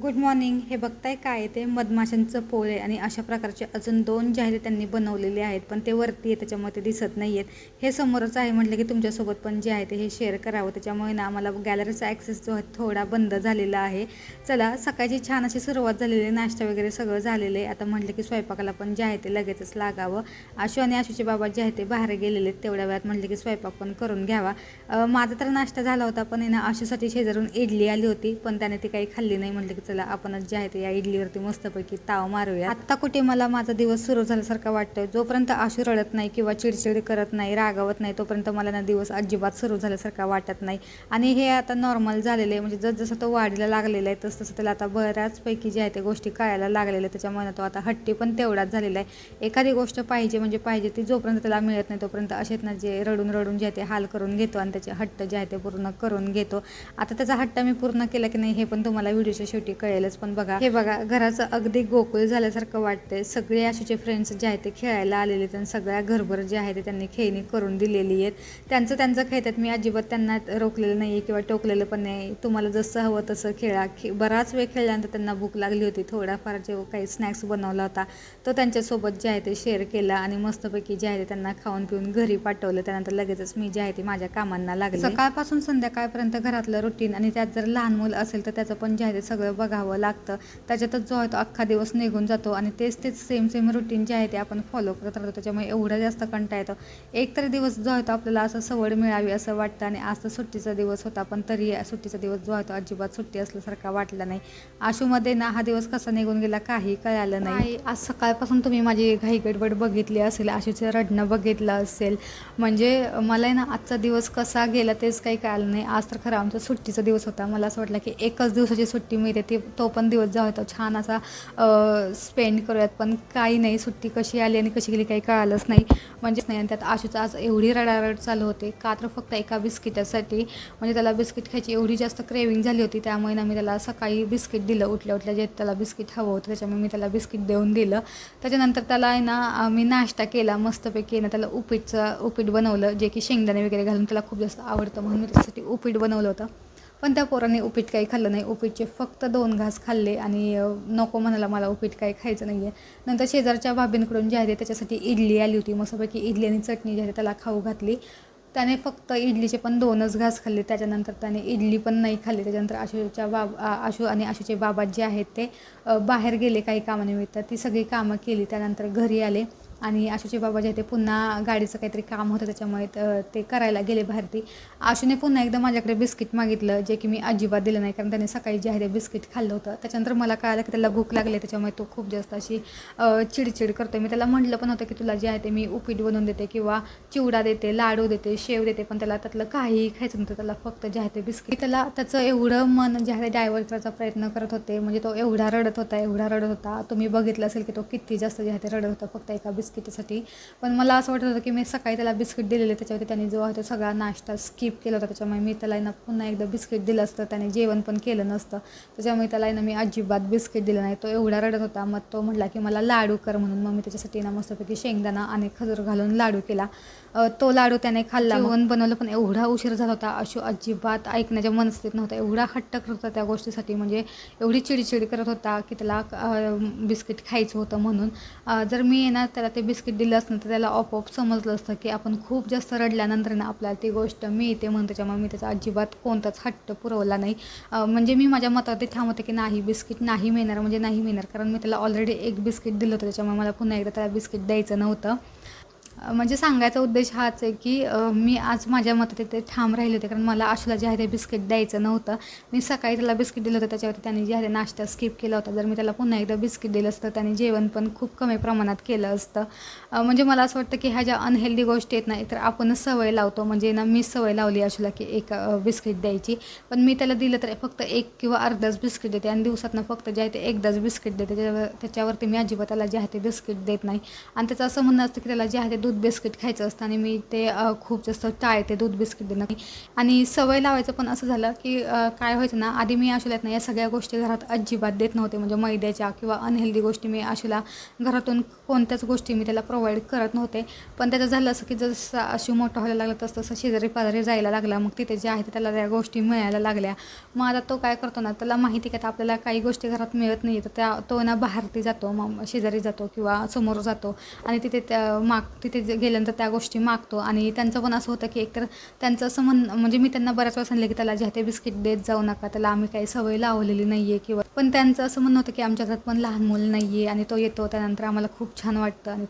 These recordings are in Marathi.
Good morning. हे बघताय काय आहे ते मधमाशांचं पोळे आणि अशा प्रकारचे अजून 2 जाहिराती त्यांनी बनवलेले आहेत, पण ते वरती आहे त्याच्यामुळे ते दिसत नाही आहेत. हे समोरच आहे म्हटलं की तुमच्यासोबत पण जे आहे ते हे शेअर करावं, त्याच्यामुळे ना मला गॅलरीचा ॲक्सेस जो आहे थोडा बंद झालेला आहे. चला, सकाळची छान अशी सुरुवात झालेली आहे, नाश्ता वगैरे सगळं झालेलं आहे. आता म्हटलं की स्वयंपाकाला पण जे आहे ते लगेचच लागावं. आशू आणि आशूचे बाबा जे आहे ते बाहेर गेलेले आहेत, तेवढ्या वेळात म्हटलं की स्वयंपाक पण करून घ्यावा. माझा तर नाश्ता झाला होता, पण आहे ना आशूसाठी शेजारून इडली आली होती, पण त्याने ती काही खाल्ली नाही. म्हटलं की चला आपणच जे आहे ते या इडलीवरती मस्तपैकी ताव मारूया. आत्ता कुठे मला माझा दिवस सुरू झाल्यासारखा वाटतोय. जोपर्यंत आशू रडत नाही किंवा चिडचिड करत नाही, रागावत नाही, तोपर्यंत मला ना दिवस अजिबात सुरू झाल्यासारखा वाटत नाही. आणि हे आता नॉर्मल झालेलं आहे, म्हणजे जसं तो वाढीला लागलेला आहे तसं त्याला आता बऱ्याचपैकी जे आहे ते गोष्टी कळायला लागलेल्या आहेत. त्याच्यामुळे तो आता हट्टी पण तेवढाच झालेला आहे. एखादी गोष्ट पाहिजे म्हणजे पाहिजे, ती जोपर्यंत त्याला मिळत नाही तोपर्यंत असेच ना जे रडून रडून जे आहे ते हाल करून घेतो आणि त्याचे हट्ट जे आहे ते पूर्ण करून घेतो. आता त्याचा हट्ट मी पूर्ण केला की नाही हे पण तुम्हाला व्हिडिओच्या शेवटी कळेलच. पण बघा, हे बघा, घराचं अगदी गोकुळ झाल्यासारखं वाटतंय. सगळे आशूचे फ्रेंड्स जे आहेत ते खेळायला आलेले आहेत आणि सगळ्या घरभर जे आहे ते त्यांनी खेळणी करून दिलेली आहेत. त्यांचं खेळतात. मी अजिबात त्यांना रोखलेलं नाही आहे किंवा टोकलेलं पण नाही. तुम्हाला जसं हवं तसं खेळा. बराच वेळ खेळल्यानंतर त्यांना भूक लागली होती. थोडाफार जे काही स्नॅक्स बनवला होता तो त्यांच्यासोबत जे आहे ते शेअर केला आणि मस्तपैकी जे आहे ते त्यांना खाऊन पिऊन घरी पाठवलं. त्यानंतर लगेचच मी जे आहे ते माझ्या कामांना लागले. सकाळपासून संध्याकाळपर्यंत घरातलं रुटीन आणि त्यात जर लहान मुलं असेल तर त्याचं पण जे आहे ते सगळं बघावं लागतं. त्याच्यातच जो आहे तो अख्खा दिवस निघून जातो आणि तेच सेम रुटीन जे आहे ते आपण फॉलो करत राहतो. त्याच्यामुळे एवढा जास्त कंटाळा येतो. एक तर दिवस जो आहे तो आपल्याला असं सवड मिळावी असं वाटतं आणि आज तर सुट्टीचा दिवस होता, पण तरी सुट्टीचा दिवस जो आहे तो अजिबात सुट्टी असल्यासारखा वाटला नाही. आशूमध्ये ना हा दिवस कसा निघून गेला काही कळालं नाही. आज सकाळपासून तुम्ही माझी घाई गडबड बघितली असेल, आशूचं रडणं बघितलं असेल, म्हणजे मला ना आजचा दिवस कसा गेला तेच काही कळालं नाही. आज तर खरं आमचा सुट्टीचा दिवस होता. मला असं वाटलं की एकच दिवसाची सुट्टी मिळते, तो पण दिवस जो होता छान असा स्पेंड करूयात, पण काही नाही. सुट्टी कशी आली आणि कशी गेली काही कळालंच नाही. म्हणजेच नाही. आणि त्यात आशूचं आज एवढी रडारड चालू होते का तर फक्त एका बिस्किटासाठी. म्हणजे त्याला बिस्किट खायची एवढी जास्त क्रेविंग झाली होती, त्यामुळे ना मी त्याला सकाळी बिस्किट दिलं. उठल्या जे त्याला बिस्किट हवं होतं त्याच्यामुळे मी त्याला बिस्किट देऊन दिलं. त्याच्यानंतर त्याला आहे ना मी नाश्ता केला मस्तपैकी. ना त्याला उपीट बनवलं, जे की शेंगदाणे वगैरे घालून त्याला खूप जास्त आवडतं म्हणून मी त्यासाठी उपीट बनवलं होतं. पण त्या पोराने उपीट काही खाल्लं नाही. उपीटचे फक्त 2 घास खाल्ले आणि नको म्हणाला, मला उपीट काही खायचं नाही आहे. नंतर शेजारच्या भाभींकडून जे आहे ते त्याच्यासाठी इडली आली होती. मस्तपैकी इडली आणि चटणी जी आहे त्याला खाऊ घातली. त्याने फक्त इडलीचे पण 2च घास खाल्ले. त्याच्यानंतर त्याने इडली पण नाही खाल्ली. त्याच्यानंतर आशू आणि आशूचे बाबा जे आहेत ते बाहेर गेले काही कामानिमित्त. ती सगळी कामं केली. त्यानंतर घरी आले आणि आशूचे बाबा जे आहे ते पुन्हा गाडीचं काहीतरी काम होतं त्याच्यामुळे ते करायला गेले बाहेर. ती आशूने पुन्हा एकदा माझ्याकडे बिस्किट मागितलं, जे की मी अजिबात दिलं नाही, कारण त्याने सकाळी जे आहे ते बिस्किट खाल्लं होतं. त्याच्यानंतर मला कळालं की त्याला भूक लागली, त्याच्यामुळे तो खूप जास्त अशी चिडचिड करतो. मी त्याला म्हटलं पण होतं की तुला जे आहे ते मी उपीट बनवून देते किंवा चिवडा देते, लाडू देते, शेव देते, पण त्याला त्यातलं काहीही खायचं नव्हतं. त्याला फक्त जे आहे ते बिस्किट. त्याला त्याचं एवढं मन जे आहे डायव्हर्ट करायचा प्रयत्न करत होते. म्हणजे तो एवढा रडत होता. तुम्ही बघितलं असेल की तो किती जास्त जे आहे ते रडत होता फक्त एका बिस्किटासाठी. पण मला असं वाटत होतं की मी सकाळी त्याला बिस्किट दिलेले, त्याच्यावरती त्याने जो आहे तो सगळा नाश्ता स्किप केला होता. त्याच्यामुळे मी त्याला ना पुन्हा एकदा बिस्किट दिलं असतं, त्याने जेवण पण केलं नसतं. त्याच्यामुळे त्याला ना मी अजिबात बिस्किट दिलं नाही. तो एवढा रडत होता. मग तो म्हटला की मला लाडू कर म्हणून. मग मी त्याच्यासाठी ना मस्तपैकी शेंगदाणा आणि खजूर घालून लाडू केला. तो लाडू त्याने खाल्ला. जेवण बनवलं, पण एवढा उशीर झाला होता. आशू अजिबात ऐकण्याच्या मनस्थितीत नव्हता. एवढा हट्ट करत होता त्या गोष्टीसाठी, म्हणजे एवढी चिडचिड करत होता की त्याला बिस्किट खायचं होतं म्हणून. जर मी ना त्याला ते बिस्किट दिलं असतं तर त्याला आपोआप समजलं असतं की आपण खूप जास्त रडल्यानंतर ना आपल्याला ती गोष्ट मिळते म्हणून. त्याच्यामुळे मी त्याचा अजिबात कोणताच हट्ट पुरवला नाही. म्हणजे मी माझ्या मतावरती ठाम होते की नाही, बिस्किट नाही मिळणार म्हणजे नाही मिळणार, कारण मी त्याला ऑलरेडी एक बिस्किट दिलं होतं. त्याच्यामुळे मला पुन्हा एकदा त्याला बिस्किट द्यायचं नव्हतं. म्हणजे सांगायचा उद्देश हाच आहे की मी आज माझ्या मतात ते ठाम राहिले होते, कारण मला आशूला जे आहे ते बिस्किट द्यायचं नव्हतं. मी सकाळी त्याला बिस्किट दिलं होतं, त्याच्यावरती त्याने जे आहे नाश्ता स्किप केला होता. जर मी त्याला पुन्हा एकदा बिस्किट दिलं असतं त्याने जेवण पण खूप कमी प्रमाणात केलं असतं. म्हणजे मला असं वाटतं की ह्या ज्या अनहेल्दी गोष्टी आहेत ना, तर आपणच सवय लावतो. म्हणजे ना मी सवय लावली आशूला की एक बिस्किट द्यायची, पण मी त्याला दिलं तर फक्त 1 किंवा अर्धाच बिस्किट देते आणि दिवसातनं फक्त जे आहे ते एकदाच बिस्किट देते. त्याच्यावरती मी अजिबात त्याला जे आहे ते बिस्किट देत नाही. आणि त्याचं असं म्हणणं असतं की त्याला जे आहे ते दूध बिस्किट खायचं असतं आणि मी ते खूप जास्त टाळते दूध बिस्किट देणं. आणि सवय लावायचं पण असं झालं की काय व्हायचं ना, आधी मी आशुला ना या सगळ्या गोष्टी घरात अजिबात देत नव्हते. म्हणजे मैद्याच्या किंवा अनहेल्दी गोष्टी मी आशुला घरातून कोणत्याच गोष्टी मी त्याला प्रोव्हाइड करत नव्हते. पण त्याचं झालं असं की जसं आशू मोठं व्हायला लागलं तसं शेजारी पाजारी जायला लागला. मग तिथे जे आहे ते त्याला त्या गोष्टी मिळायला लागल्या. मग आता तो काय करतो ना, त्याला माहिती की आता आपल्याला काही गोष्टी घरात मिळत नाही तर तो ना बाहेर जातो, मग शेजारी जातो किंवा समोर जातो आणि तिथे गेल्यानंतर त्या गोष्टी मागतो. आणि त्यांचं पण असं होतं की एकतर त्यांचं असं म्हणजे मी त्यांना बऱ्याच वेळा सांगितलं की त्याला जे ते बिस्किट देत जाऊ नका, त्याला आम्ही काही सवय लावलेली नाही आहे किंवा पण त्यांचं असं म्हणणं होतं की आमच्या घरात पण लहान मूल नाही आहे आणि तो येतो त्यानंतर आम्हाला खूप छान वाटतं आणि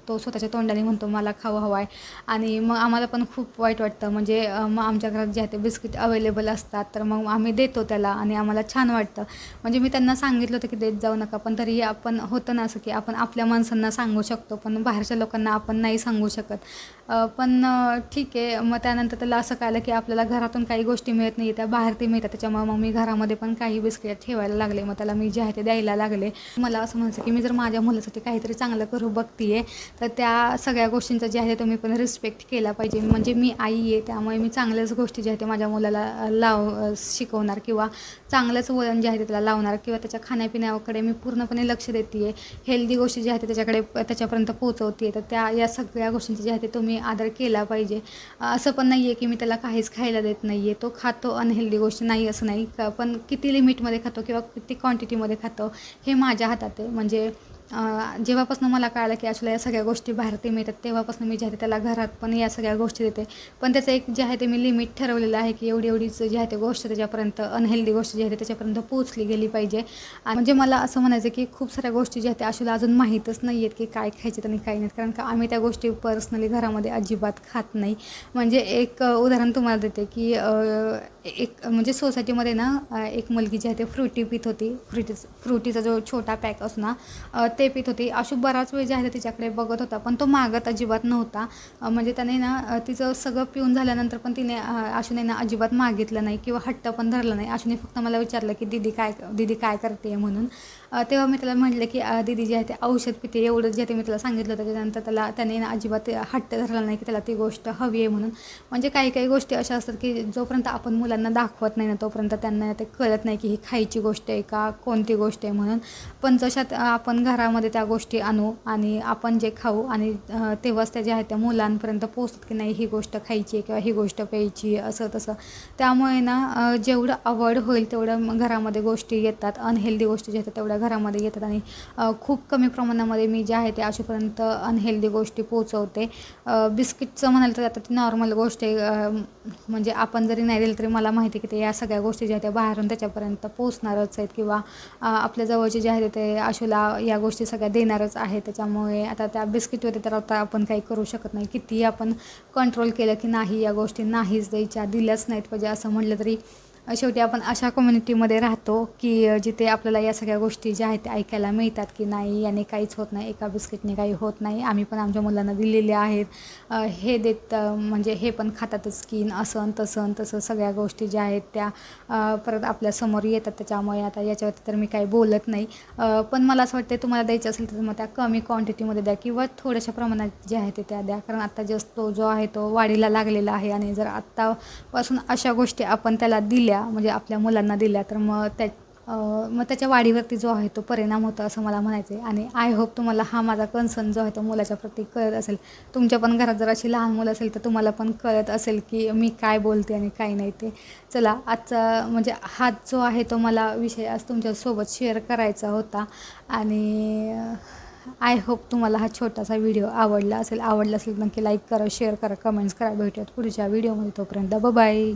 तो स्वतःच्या तोंडाने म्हणतो मला खावं हवा आहे. आणि मग आम्हाला पण खूप वाईट वाटतं. म्हणजे मग आमच्या घरात जे आहे ते बिस्किट अवेलेबल असतात तर मग आम्ही देतो त्याला आणि आम्हाला छान वाटतं. म्हणजे मी त्यांना सांगितलं होतं की देत जाऊ नका, पण तरी आपण होतं ना असं की आपण आपल्या माणसांना सांगू शकतो पण बाहेरच्या लोकांना आपण नाही सांगू शकत. पण ठीक आहे. मग त्यानंतर त्याला असं कळलं की आपल्याला घरातून काही गोष्टी मिळत नाही, त्या बाहेर ते मिळतात. त्याच्यामुळे मग मी घरामध्ये पण काही बिस्किट ठेवायला लागले. मग त्याला मी जे आहे ते द्यायला लागले. मला असं म्हणायचं की मी जर माझ्या मुलासाठी काहीतरी चांगलं करू बघते तर त्या सगळ्या गोष्टींचं जे आहे तुम्ही पण रिस्पेक्ट केला पाहिजे. म्हणजे मी आई आहे त्यामुळे मी चांगल्याच गोष्टी जे आहे ते माझ्या मुलाला शिकवणार किंवा चांगलंच वळण जे आहे ते त्याला लावणार किंवा त्याच्या खाण्यापिण्याकडे मी पूर्णपणे लक्ष देते आहे. हेल्दी गोष्टी ज्या आहेत त्याच्यापर्यंत पोहोचवते. तर या सगळ्या गोष्टींचे जे आहे ते तुम्ही आदर केला पाहिजे. असं पण नाही आहे की मी त्याला काहीच खायला देत नाही आहे. तो खातो अनहेल्दी गोष्टी नाही असं नाही, पण किती लिमिटमध्ये खातो किंवा किती क्वांटिटीमध्ये खातो हे माझ्या हातात आहे. म्हणजे जेव्हापासून मला कळलं की आशुला या सगळ्या गोष्टी बाहेर ते मिळतात तेव्हापासून मी जे आहे त्याला घरात पण या सगळ्या गोष्टी देते. पण त्याचं एक जे आहे ते मी लिमिट ठरवलेलं आहे की एवढीच जे आहे ते गोष्ट त्याच्यापर्यंत अनहेल्दी गोष्ट जी आहे त्याच्यापर्यंत पोहोचली गेली पाहिजे. म्हणजे मला असं म्हणायचं की खूप साऱ्या गोष्टी ज्या आहेत त्या आशुला अजून माहीतच नाही आहेत की काय खायचे आणि काही नाहीत, कारण का आम्ही त्या गोष्टी पर्सनली घरामध्ये अजिबात खात नाही. म्हणजे एक उदाहरण तुम्हाला देते की एक म्हणजे सोसायटीमध्ये ना एक मुलगी जी आहे ते फ्रुटी पित होती. फ्रुटीचा जो छोटा पॅक असतो ना ते पित होती. आशू बराच वेळ जे आहे तिच्याकडे बघत होता पण तो मागत अजिबात नव्हता. म्हणजे त्याने ना तिचं सगळं पिऊन झाल्यानंतर पण आशूने ना अजिबात मागितलं नाही किंवा हट्ट पण धरला नाही. आशूने फक्त मला विचारलं की दीदी काय करते म्हणून. तेव्हा मी त्याला म्हटलं की दीदी जे आहे ते औषध पिते, एवढंच जे आहे ते मी त्याला सांगितलं. त्याच्यानंतर त्याने ना अजिबात हट्ट धरला नाही की त्याला ती गोष्ट हवी आहे म्हणून. म्हणजे काही गोष्टी अशा असतात की जोपर्यंत आपण मुलांना दाखवत नाही ना तोपर्यंत त्यांना ते कळत नाही की ही खायची गोष्ट आहे का कोणती गोष्ट आहे म्हणून. पण जशात आपण घरामध्ये त्या गोष्टी आणू आणि आपण जे खाऊ आणि तेव्हाच त्या ज्या आहेत त्या मुलांपर्यंत पोचतात की नाही ही गोष्ट खायची किंवा ही गोष्ट प्यायची असं तसं. त्यामुळे ना जेवढं अवॉइड होईल तेवढं घरामध्ये गोष्टी येतात, अनहेल्दी गोष्टी ज्या आहेत तेवढ्या घरामध्ये येतात. आणि खूप कमी प्रमाणामध्ये मी जे आहे ते अशापर्यंत अनहेल्दी गोष्टी पोचवते. बिस्किटचं म्हणाल तर आता ती नॉर्मल गोष्ट आहे. म्हणजे आपण जरी नाही दिलं तरी मला माहिती आहे की ते या सगळ्या गोष्टी ज्या आहेत त्या बाहेरून त्याच्यापर्यंत पोचणारच आहेत किंवा आपल्या जवळचे जे आहेत ते आशूला या गोष्टी सगळ्या देणारच आहे. त्याच्यामुळे आता त्या बिस्किटवरती तर आता आपण काही करू शकत नाही. कितीही आपण कंट्रोल केलं की नाही या गोष्टी नाहीच द्यायच्या, दिल्याच नाहीत पाहिजे असं म्हटलं तरी शेवटी आपण अशा कम्युनिटीमध्ये राहतो की जिथे आपल्याला या सगळ्या गोष्टी ज्या आहेत त्या ऐकायला मिळतात की नाही याने काहीच होत नाही, एका बिस्किटने काही होत नाही, आम्ही पण आमच्या मुलांना दिलेले आहेत, हे देत म्हणजे हे पण खातातच स्किन असं तसं सगळ्या गोष्टी ज्या आहेत त्या परत आपल्यासमोर येतात. त्याच्यामुळे आता याच्यावरती तर मी काही बोलत नाही. पण मला असं वाटतं तुम्हाला द्यायचं असेल तर मग त्या कमी क्वांटिटीमध्ये द्या किंवा थोड्याशा प्रमाणात जे आहे ते त्या द्या, कारण आता जस्ट तो जो आहे तो वाढीला लागलेला आहे. आणि जर आत्तापासून अशा गोष्टी आपण त्याला दिल्या म्हणजे आपल्या मुलांना दिल्या तर मग त्याच्या वाढीवरती जो आहे तो परिणाम होतो असं मला म्हणायचं आहे. आणि आय होप तुम्हाला हा माझा कन्सर्न जो आहे तो मुलाच्या प्रती कळत असेल. तुमच्या पण घरात जर अशी लहान मुलं असेल तर तुम्हाला पण कळत असेल की मी काय बोलते आणि काय नाही ते. चला आजचा म्हणजे हा जो आहे तो मला विषय आज तुमच्यासोबत शेअर करायचा होता. आणि आय होप तुम्हाला हा छोटासा व्हिडिओ आवडला असेल नक्की लाईक करा, शेअर करा, कमेंट्स करा. भेटूयात पुढच्या व्हिडिओमध्ये. तोपर्यंत बाय.